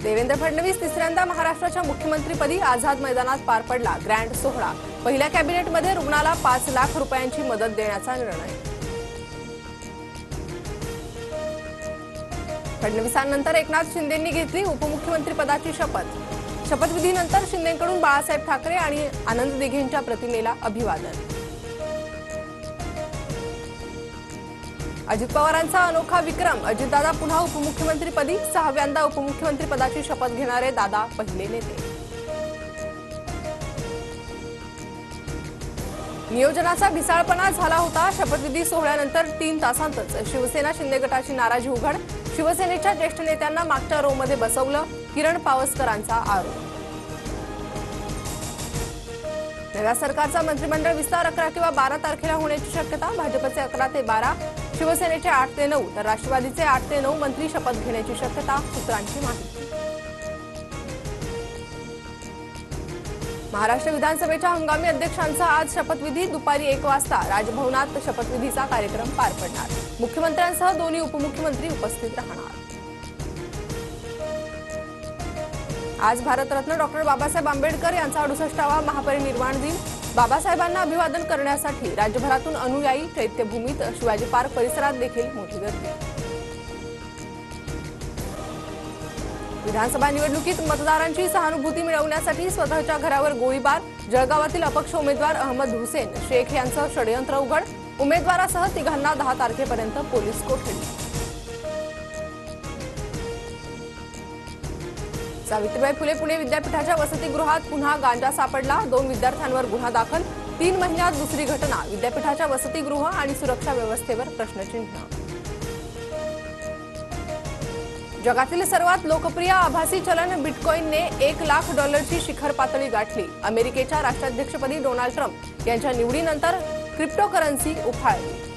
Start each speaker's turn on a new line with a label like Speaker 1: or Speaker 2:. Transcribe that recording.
Speaker 1: देवेंद्र फडणवीस तिसऱ्यांदा महाराष्ट्राच्या मुख्यमंत्रीपदी आझाद मैदानात पार पडला ग्रँड सोहळा। पहिल्या कॅबिनेटमध्ये रुग्णाला 5 लाख रुपयांची मदत देण्याचा निर्णय। फडणवीसांनंतर एकनाथ शिंदेंनी घेतली उपमुख्यमंत्रीपदाची शपथ। शपथविधीनंतर शिंदेंकडून बाळासाहेब ठाकरे आणि आनंद दिघेंच्या प्रतिमेला अभिवादन। अजित पवारांचा अनोखा विक्रम। अजितदादा पुन्हा उपमुख्यमंत्रीपदी। 6व्यांदा उपमुख्यमंत्रीपदाची शपथ घेणारे दादा पहिले नेते। नियोजनाचा भिसाळपणा झाला होता। शपथविधी सोहळ्यानंतर 3 तासांतच शिवसेना शिंदे गटाची नाराजी उघड। शिवसेनेच्या ज्येष्ठ नेत्यांना मागच्या रोमध्ये बसवलं। किरण पावसकरांचा आरोप। नव्या सरकारचा मंत्रिमंडळ विस्तार 11 किंवा 12 तारखेला होण्याची शक्यता। भाजपचे 11 ते 12, शिवसेनेचे 8 ते 9 तर राष्ट्रवादीचे 8 ते 9 मंत्री शपथ घेण्याची शक्यता, सूत्रांची माहिती। महाराष्ट्र विधानसभेच्या हंगामी अध्यक्षांचा आज शपथविधी। दुपारी 1 वाजता राजभवनात शपथविधीचा कार्यक्रम पार पडणार। मुख्यमंत्र्यांसह दोन्ही उपमुख्यमंत्री उपस्थित राहणार। आज भारतरत्न डॉक्टर बाबासाहेब आंबेडकर यांचा 68वा महापरिनिर्वाण दिन। बाबासाहेबांना अभिवादन करण्यासाठी राज्यभरातून अनुयायी चैत्यभूमीत शिवाजी पार्क परिसरात देखील मोठी गर्दी। विधानसभा निवडणुकीत मतदारांची सहानुभूती मिळवण्यासाठी स्वतःच्या घरावर गोळीबार। जळगावातील अपक्ष उमेदवार अहमद हुसेन शेख यांचं षडयंत्र उघड। उमेदवारासह तिघांना 10 तारखेपर्यंत पोलीस कोठडी। सावित्रीबाई फुले पुणे विद्यापीठाच्या वसतिगृहात पुन्हा गांजा सापडला। 2 विद्यार्थ्यांवर गुन्हा दाखल। 3 महिन्यात दुसरी घटना। विद्यापीठाच्या वसतिगृह आणि सुरक्षा व्यवस्थेवर प्रश्नचिन्ह। जगातील सर्वात लोकप्रिय आभासी चलन बिटकॉईनने $1 लाख शिखर पातळी गाठली। अमेरिकेच्या राष्ट्राध्यक्षपदी डोनाल्ड ट्रम्प यांच्या निवडीनंतर क्रिप्टोकरन्सी उफाळली।